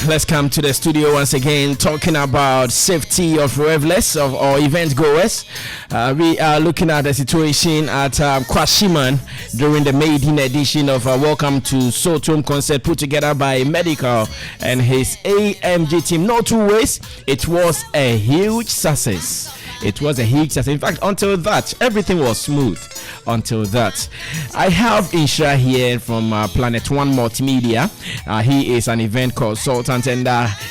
let's come to the studio once again, talking about safety of revelers or event goers. We are looking at the situation at Kwashiman during the maiden edition of Welcome to Sotum concert put together by Medikal and his AMG team. No two ways, it was a huge success. It was a huge success. In fact, until that, everything was smooth. Until that, I have Insha here from Planet One Multimedia. He is an event consultant and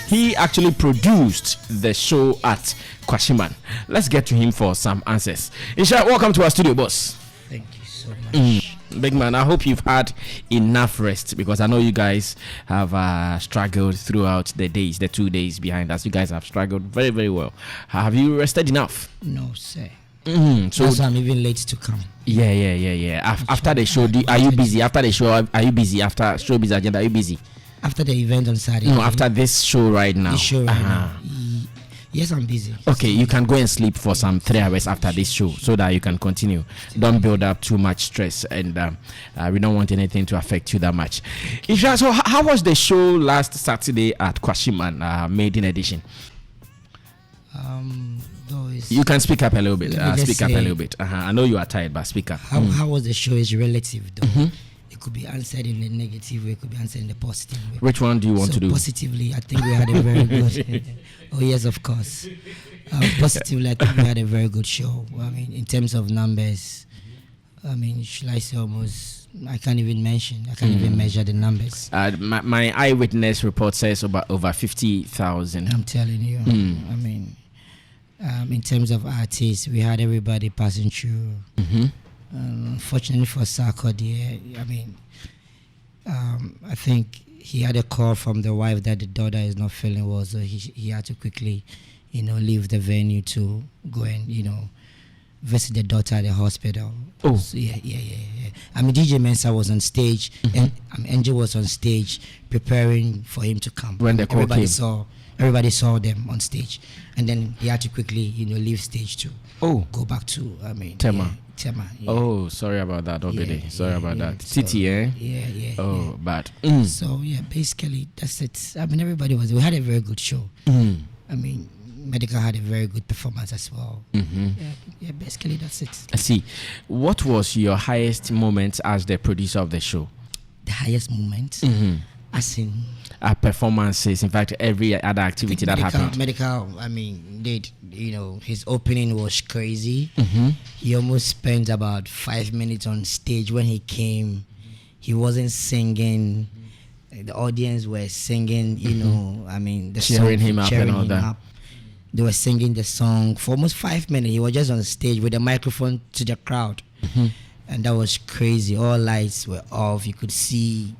he actually produced the show at Kwashiman. Let's get to him for some answers. Insha, welcome to our studio, boss. Thank you so much. Big man, I hope you've had enough rest because I know you guys have struggled throughout the days, the 2 days behind us. You guys have struggled very, very well. Have you rested enough? No, sir. So that's why I'm even late to come. Yeah. After the show, are you busy? After the show, are you busy? After showbiz agenda, are you busy? After the event on Saturday. No, after this show right now. This show right now. Yes, I'm busy. Okay, you can go and sleep for some 3 hours after this show so that you can continue. Don't build up too much stress, and we don't want anything to affect you that much. Isha, so how was the show last Saturday at Kwashiman, maiden edition? You can speak up a little bit. I know you are tired, but speak up. How was the show is relative, though. Mm-hmm. It could be answered in the negative way, it could be answered in the positive way. Which one do you want to do? Positively, I think we had a very good. Oh yes, of course. Positively, I think we had a very good show. I mean, in terms of numbers, I mean, should I say almost? I can't even measure the numbers. My eyewitness report says over 50,000. I'm telling you. I mean, in terms of artists, we had everybody passing through. Mm-hmm. Unfortunately for Sarkodie, I mean, I think he had a call from the wife that the daughter is not feeling well, so he had to quickly, leave the venue to go and, visit the daughter at the hospital. Oh. So, yeah. I mean, DJ Mensa was on stage, and Angel was on stage preparing for him to come. When the call came. Everybody saw them on stage, and then he had to quickly, leave stage to go back to, Tema. Tema. Yeah. Oh, sorry about that, Obede. Sorry about that. Titi, Yeah. Oh, bad. So, basically, that's it. I mean, we had a very good show. I mean, Medikal had a very good performance as well. Mm-hmm. Yeah, basically, that's it. I see. What was your highest moment as the producer of the show? The highest moment? As in? Performances, in fact, every other activity that happened. Medikal, I mean, his opening was crazy. Mm-hmm. He almost spent about 5 minutes on stage. When he came, he wasn't singing. The audience were singing, I mean, the cheering song, him up and all that. They were singing the song for almost 5 minutes. He was just on stage with a microphone to the crowd. Mm-hmm. And that was crazy. All lights were off. You could see,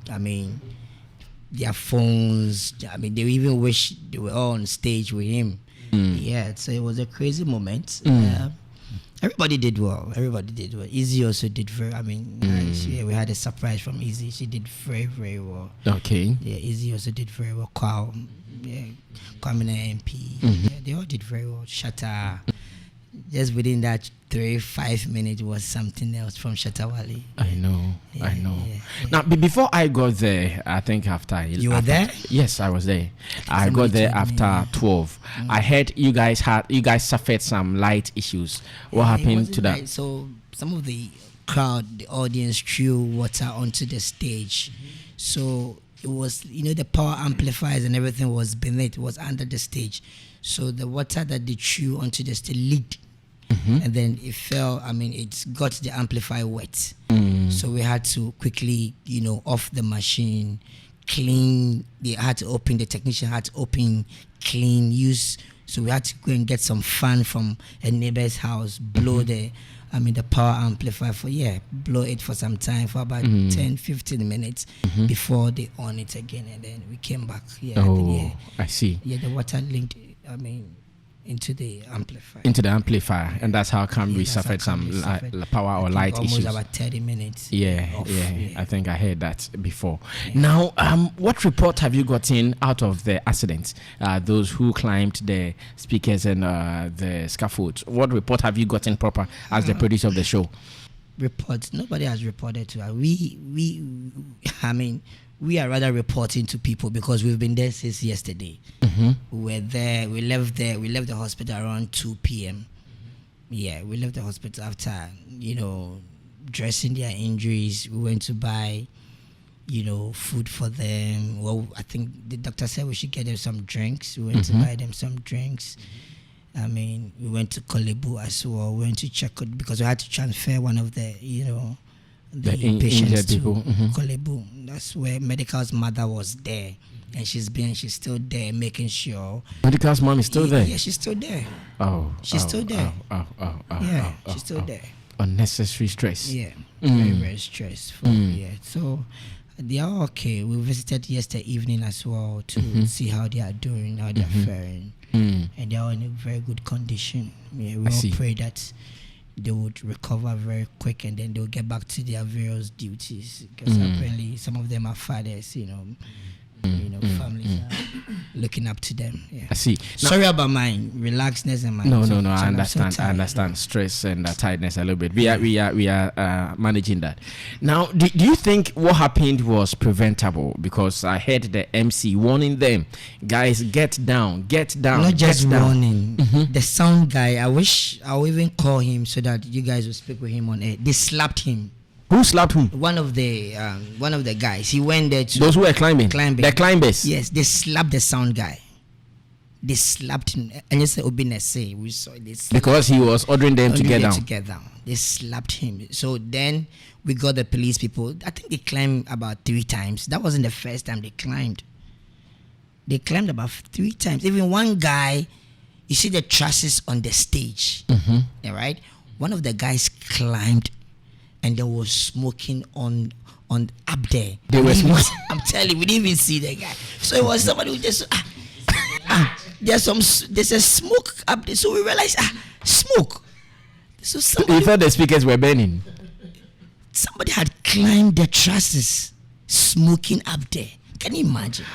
their phones. They even wish they were all on stage with him. Yeah, so it was a crazy moment. Everybody did well. Easy also did very. We had a surprise from Easy. She did very, very well. Okay. Yeah, Easy also did very well. Kwamina MP. Mm-hmm. Yeah, they all did very well. Shatta. Just within that 3-5 minutes was something else from Shatawali. I know. Yeah. Now, before I got there, I think after... You were there? Yes, I was there. I got there after 12. I heard you guys suffered some light issues. What happened to that? Right. So, some of the crowd, the audience threw water onto the stage. So, it was, the power amplifiers and everything was beneath, was under the stage. So, the water that they threw onto the stage leaked. Mm-hmm. And then it fell, it got the amplifier wet. So we had to quickly, off the machine, clean. The technician had to open, clean, use. So we had to go and get some fan from a neighbor's house, blow the power amplifier blow it for some time, for about 10-15 minutes before they on it again. And then we came back. I see. Yeah, the water linked, into the amplifier. And that's how we suffered some power or light issues. Almost about 30 minutes. Yeah. I think I heard that before. Yeah. Now, what report have you gotten out of the accident? Those who climbed the speakers and the scaffolds. What report have you gotten proper as the producer of the show? Reports. Nobody has reported to us. we are rather reporting to people because we've been there since yesterday. We were there. We left the hospital around 2 p.m. Yeah, we left the hospital after, dressing their injuries. We went to buy, food for them. Well, I think the doctor said we should get them some drinks. We went to buy them some drinks. I mean, we went to Kolebu as well. We went to check it because we had to transfer one of the, the patients to Kolebu. That's where Medical's mother was there. And she's still there making sure. Medical's mom is still there? Yeah, she's still there. She's still there. She's still there. Unnecessary stress. Yeah, very, very stressful. Yeah, so they are okay. We visited yesterday evening as well to see how they are doing, how they are faring. And they are in a very good condition. Yeah, we all pray that they would recover very quick and then they'll get back to their various duties. Because apparently some of them are fathers, families are looking up to them. Yeah. I see. Sorry about my relaxedness and my no. I understand. I understand stress and tiredness a little bit. We are managing that. Now, do you think what happened was preventable? Because I heard the MC warning them, guys, get down. Not just warning. The sound guy. I wish I'll even call him so that you guys will speak with him on air. They slapped him. Who slapped whom? One of the guys. He went there to those who were climbing. The climbers. Yes, they slapped the sound guy. They slapped him. And you say Obinese, we saw this because he was ordering them to get down. They slapped him. So then we got the police people. I think they climbed about 3 times. That wasn't the first time they climbed. They climbed about 3 times. Even one guy, you see the trusses on the stage. All right. One of the guys climbed. And there was smoking on up there. They were smoking. I'm telling you, we didn't even see the guy. So it was somebody who just there's a smoke up there. So we realized smoke. So you thought the speakers were burning. Somebody had climbed the trusses, smoking up there. Can you imagine?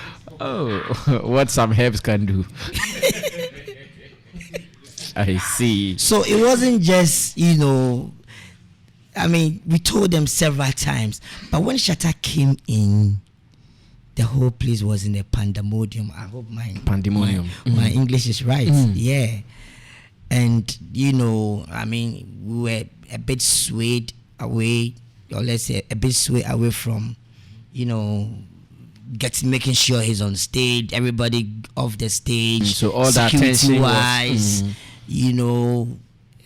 Oh, what some herbs can do. I see. So it wasn't just I mean, we told them several times, but when Shatta came in, the whole place was in a pandemonium. I hope my English is right. Yeah. And, I mean, we were a bit swayed away, or let's say a bit swayed away from, making sure he's on stage, everybody off the stage. So all that attention wise,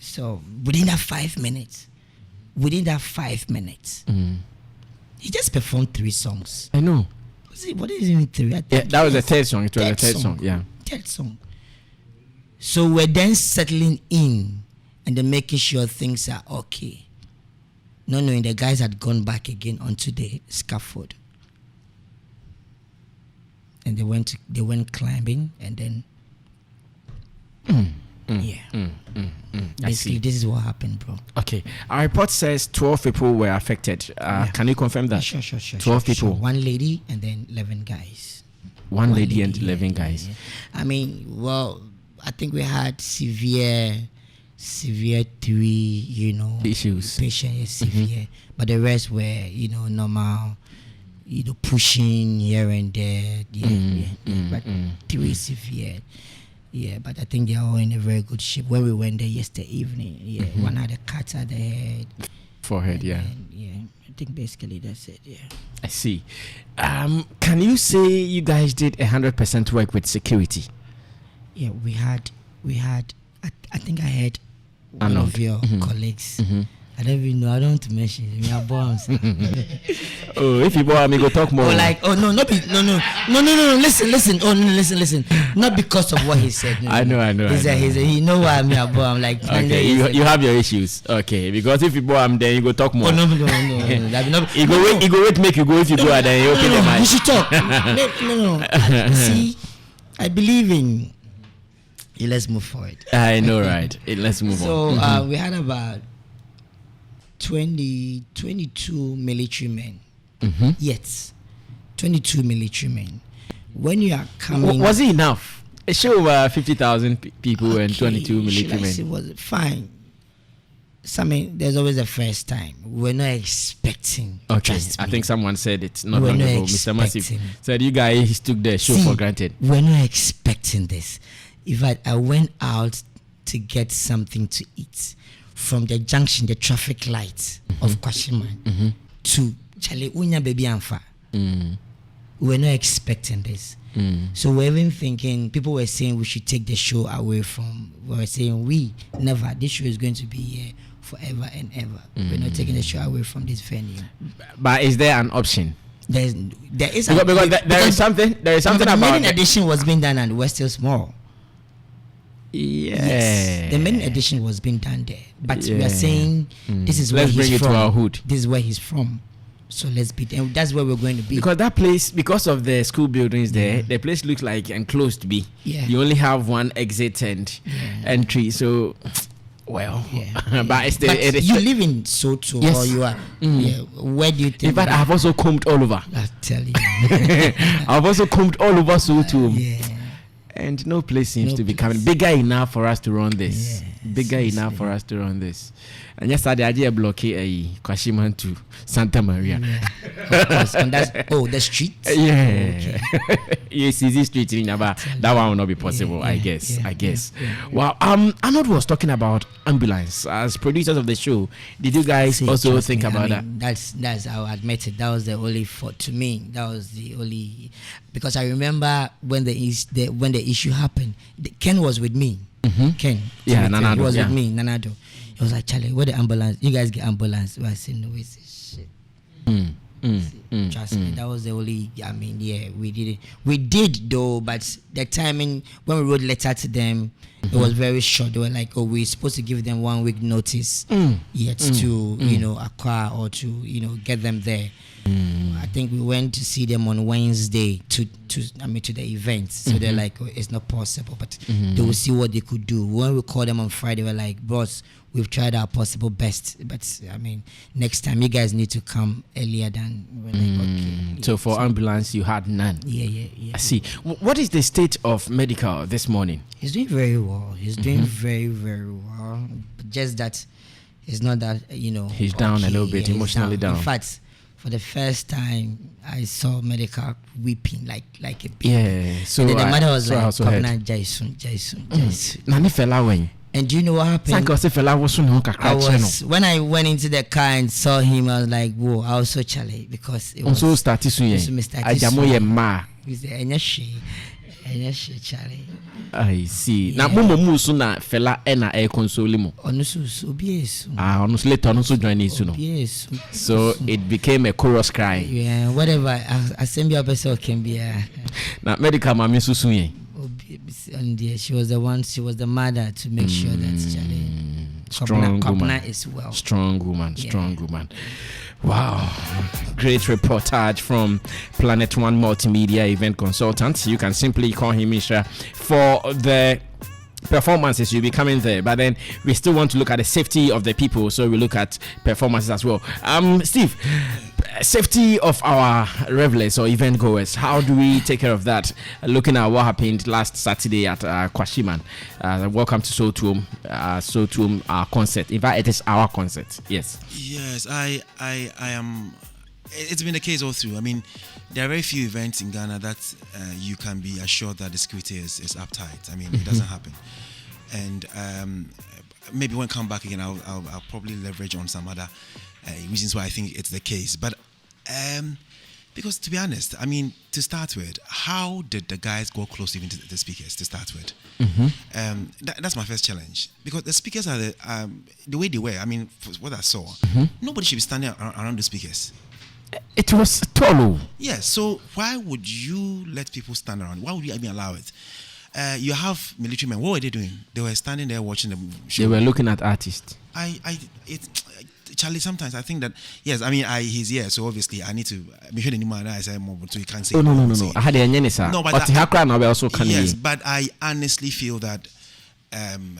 so within that 5 minutes, he just performed 3 songs. I know. What is even 3? Yeah, that was the third song. It was the third song. Yeah. Third song. So we're then settling in and then making sure things are okay. Not knowing the guys had gone back again onto the scaffold. And they went climbing and then basically this is what happened, bro. Okay, our report says 12 people were affected. Can you confirm that? Sure. 12 people. 1 lady and then 11 guys. 1 lady and 11 guys. Yeah. I mean, well, I think we had severe 3 issues. Patient is severe, but the rest were normal, pushing here and there. But 3 severe. Yeah, but I think they are all in a very good shape. When we went there yesterday evening, one had a cut at the head. Forehead, yeah. I think basically that's it, yeah. I see. Can you say you guys did 100% work with security? Yeah, we had. I think I had one of your colleagues. I don't even know. I don't want to mention it. We are bombs. If you bore me, go talk more. No. Listen. Oh, no, listen. Not because of what he said. No, I know. He know why I'm here, but I'm like. Okay, you have your issues. Okay, because if you bore him, then you go talk more. Oh no. You go wait, make you go if you go and then you open the mic. You should talk. No. See, I believe in. Let's move forward. I know, right? Let's move on. So we had about 22 military men. Yes, 22 military men. When you are coming, was it enough? It showed over 50,000 people and 22 military men. Was it fine? Sammy, there's always a first time. We're not expecting. Okay, I think someone said it not long ago. Mr. Massive said you guys took the show for granted. We're not expecting this. In fact, I went out to get something to eat from the junction, the traffic lights of Kwashiman to Charlie Unya Baby Anfa. We're not expecting this. So we're even thinking, people were saying we should take the show away from, we were saying we never, this show is going to be here forever and ever. We're not taking the show away from this venue. But is there an option? There is because there is something about the main edition was being done and we're still small. Yes, the main edition was being done there, but we are saying this is where he's from. To our hood. This is where he's from. So let's be there. That's where we're going to be. Because that place, because of the school buildings there, the place looks like enclosed to be. Yeah. You only have one exit and entry. So, well, but it's you live in Soto, or you are. Where do you think? In fact, I've also combed all over. I tell you, I've also combed all over Soto. And no place seems to be coming bigger enough for us to run this. Bigger enough for us to run this. And yesterday I did block Kwashiman to Santa Maria. Of course. And that's the street. Yes, easy street in Naba. That one will not be possible. I guess. Well, Arnold was talking about ambulance. As producers of the show, did you guys also think about that? That's I'll admit it. That was the only fault to me. That was the only, because I remember when the issue happened. Ken was with me. Ken. Nanado. He was with me, Nanado. He was like, Charlie, what the ambulance? You guys get ambulance. I said, no, it's shit. Trust me, that was the only, we did it. We did though, but the timing, when we wrote letter to them, it was very short. They were like, we're supposed to give them 1 week notice to, acquire or to, get them there. I think we went to see them on Wednesday to the event. So they're like, it's not possible, but they will see what they could do. When we called them on Friday, we're like, boss, we've tried our possible best, but next time you guys need to come earlier than when they got. So for ambulance, you had none. Yeah. I see. What is the state of Medikal this morning? He's doing very well. He's doing very, very well. But just that it's not that he's down a little bit, emotionally down. In fact, for the first time, I saw Medikal weeping like a baby. Yeah. So and then the mother was like, Jason. Nani fella when. And do you know what happened? When I went into the car and saw him, I was like, whoa, I was so Charlie, because it was so started soon. He said, Charlie. I see. Now, Momo Musu na fella ena air console mo. Honestly, later on, so join it soon. So it became a chorus cry. Yeah, whatever. Assembly officer can be. Now, Medikal mami susunye. And she was the one. She was the mother to make sure that Charlie. Strong woman. Is well. Strong woman. Wow. Great reportage from Planet One Multimedia Event Consultant. You can simply call him Misha for the performances. You'll be coming there, but then we still want to look at the safety of the people, so we look at performances as well. Steve, safety of our revelers or event goers, how do we take care of that? Looking at what happened last Saturday at Kwashiman. Welcome to Sotum, our concert. In fact, it is our concert. Yes, I am. It's been the case all through. There are very few events in Ghana that you can be assured that the security is uptight. It doesn't happen. And maybe when I come back again, I'll probably leverage on some other reasons why I think it's the case. But because to be honest, to start with, how did the guys go close even to the speakers to start with? That's my first challenge, because the speakers are the way they were. What I saw, nobody should be standing around the speakers. It was tall. Yes, so why would you let people stand around? Why would you even allow it? You have military men. What were they doing? They were standing there watching the show. They were looking at artists. Charlie, sometimes I think that, yes, he's here, so obviously I need to be sure anymore. I say more, so you can't say. No. I had a no, but yes, but I honestly feel that, in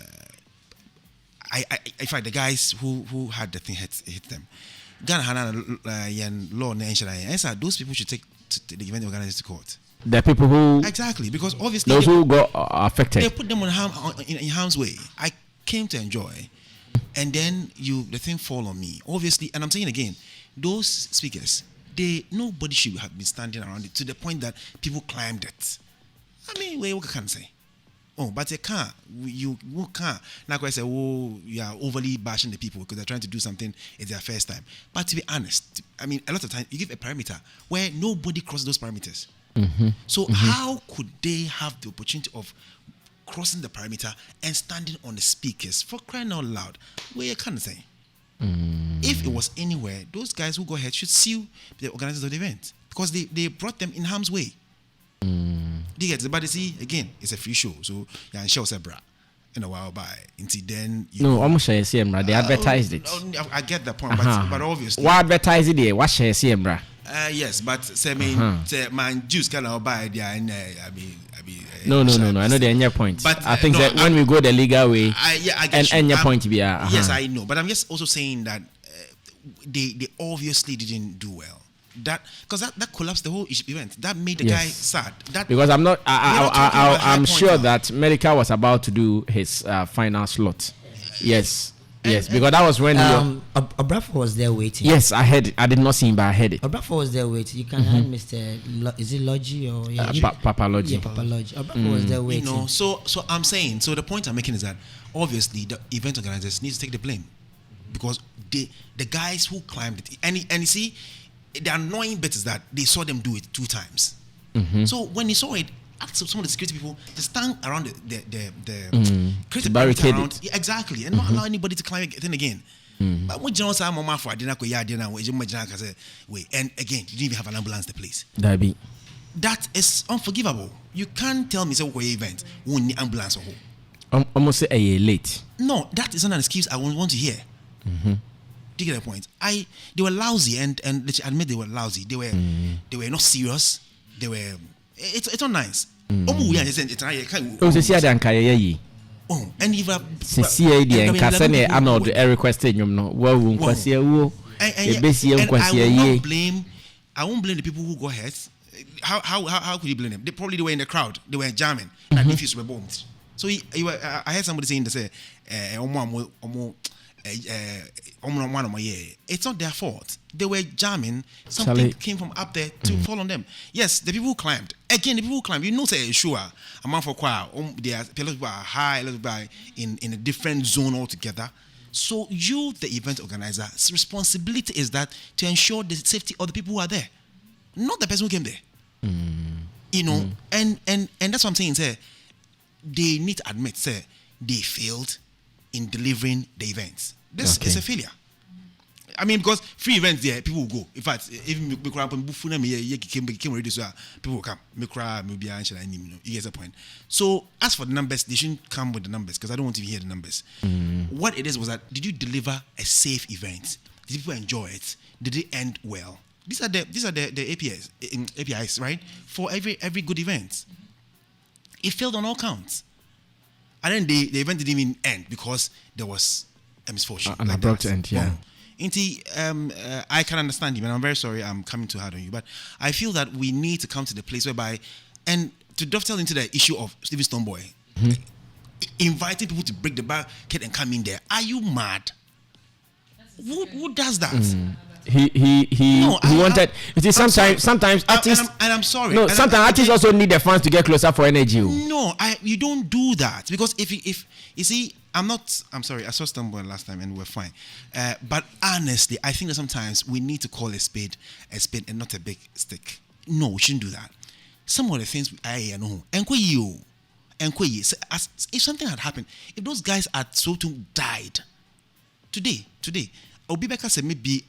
fact, the guys who had the thing hit them. Ghana law those people should take the event organizers to court. The people who exactly, because obviously those who got affected, they put them in harm's way. I came to enjoy. and then the thing fall on me. Obviously, and I'm saying again, those speakers, nobody should have been standing around it to the point that people climbed it. I mean, what can I say? Oh, but you can't. You can't. Now, I say, oh, you are overly bashing the people because they're trying to do something. It's their first time. But to be honest, I mean, a lot of times you give a parameter where nobody crosses those parameters. So how could they have the opportunity of crossing the parameter and standing on the speakers for crying out loud? Where you can't say. If it was anywhere, those guys who go ahead should sue the organizers of the event because they brought them in harm's way. Do you get it? But you see, again, it's a free show, so you can show bra in a while by until then. No, almost share CM, they advertised it. I get the point, but obviously, what advertise it there? What share CM, bra? Yes, but say man, juice can buy there, and I mean. No. I know the end your point, but I think that when we go the legal way, I get and your point be yes, I know, but I'm just also saying that they obviously didn't do well. That because that collapsed the whole event. That made the guy sad. Because I'm sure that Medikal was about to do his final slot. Yes, because that was when Obrafo was there waiting. Yes, I heard it. I did not see him, but I heard it. Obrafo was there waiting. You can have Mr. Is it Logi or Papa Logi? Yeah, Papa Logi. Obrafo was there waiting. You know, so I'm saying. So the point I'm making is that obviously the event organizers need to take the blame because the guys who climbed it and you see. The annoying bit is that they saw them do it 2 times. So when you saw it, some of the security people just stand around the create a barricade around. Yeah, exactly, and not allow anybody to climb it again. But when John said, "Mama, for I didn't go here, wait," and again, you didn't even have an ambulance in the place. That is unforgivable. You can't tell me say we event we need ambulance or who. Almost say a year late. No, that is not an excuse I want to hear. Do you get the point? They were lousy, and let's admit they were lousy. They were not serious. They were. It's not nice. And if I won't blame the people who go ahead. How could you blame them? They were in the crowd. They were jamming. And defuse were bombed. So I heard somebody saying they say, it's not their fault. They were jamming. Something came from up there to fall on them. Yes, the people who climbed. Again, the people who climbed. You know, say sure, a man for choir. There are people are high, a little bit in a different zone altogether. So you, the event organizer's responsibility is that to ensure the safety of the people who are there, not the person who came there. You know, and that's what I'm saying. Say they need to admit, say they failed in delivering the events. This is a failure. I mean, because free events there, people will go. In fact, even people will come. You get the point. So, as for the numbers, they shouldn't come with the numbers because I don't want to hear the numbers. What it is was that did you deliver a safe event? Did people enjoy it? Did it end well? These are the APIs, right? For every good event. It failed on all counts. And then the event didn't even end because there was a misfortune. An abrupt end, yeah. I can understand you, and I'm very sorry I'm coming too hard on you, but I feel that we need to come to the place whereby, and to dovetail into the issue of Stevie Stoneboy, inviting people to break the barricade and come in there. Are you mad? Who does that? He wanted. You see, sometimes artists. And I'm sorry. No, sometimes artists also need the fans to get closer for energy. No, you don't do that because if you see, I'm sorry. I saw Stoneboy last time and we're fine. But honestly, I think that sometimes we need to call a spade and not a big stick. No, we shouldn't do that. Some of the things I know. If something had happened, if those guys had so to died today. Obibeka said maybe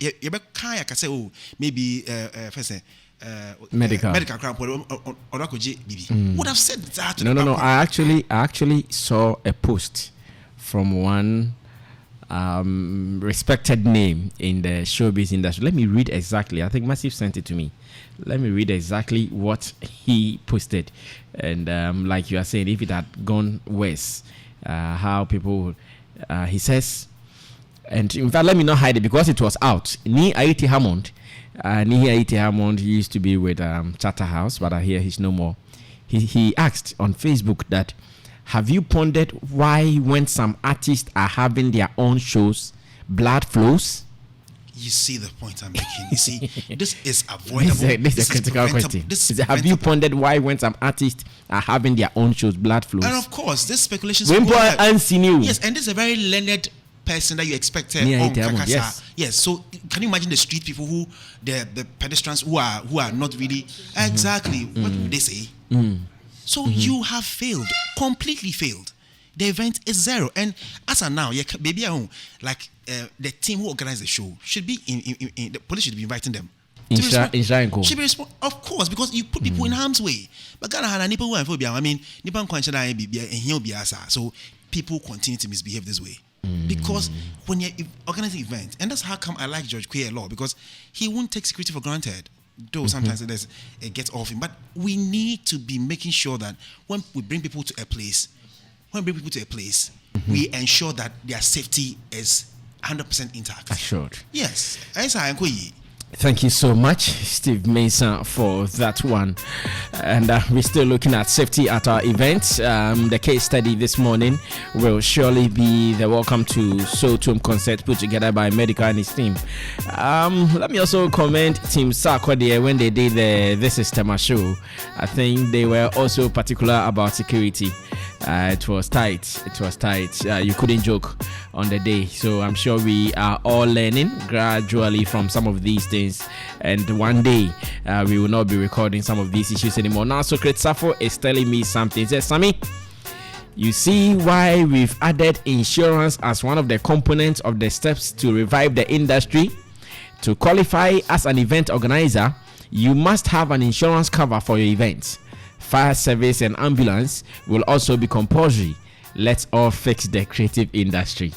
maybe medical crime would have said that. No. I actually saw a post from one respected name in the showbiz industry. Let me read exactly. I think Massive sent it to me. Let me read exactly what he posted. And like you are saying, if it had gone worse, how people he says. And in fact, let me not hide it because it was out. Ni Aiti Hammond, he used to be with Charterhouse, but I hear he's no more. He asked on Facebook that Have you pondered why when some artists are having their own shows, blood flows? You see the point I'm making. You see, this is avoidable. This is a critical question. Have you pondered why when some artists are having their own shows, blood flows? And of course, this speculation. Yes, and this is a very learned person that you expected. Yes. So can you imagine the street people the pedestrians who are not really exactly what would they say? So you have failed, completely failed. The event is zero, and as of now, baby, the team who organized the show should be in the police should be inviting them. Should be of course, because you put people in harm's way. But Ghana had a nipple one phobia. I mean, so people continue to misbehave this way. Because when you're organizing events, and that's how come I like George Quay a lot, because he won't take security for granted. Though sometimes it gets off him, but we need to be making sure that when we bring people to a place, we ensure that their safety is 100% intact. Assured. Yes. Thank you so much, Steve Mason, for that one. And we're still looking at safety at our events. The case study this morning will surely be the Welcome to Sotum concert put together by Medikal and his team. Let me also commend Team Sarkodie when they did the This Is Tema show. I think they were also particular about security. It was tight. You couldn't joke on the day. So I'm sure we are all learning gradually from some of these things. And one day, we will not be recording some of these issues anymore. Now, Socrates Safo is telling me something. He says, Sammy, you see why we've added insurance as one of the components of the steps to revive the industry? To qualify as an event organizer, you must have an insurance cover for your event. Fire service and ambulance will also be compulsory. Let's all fix the creative industry.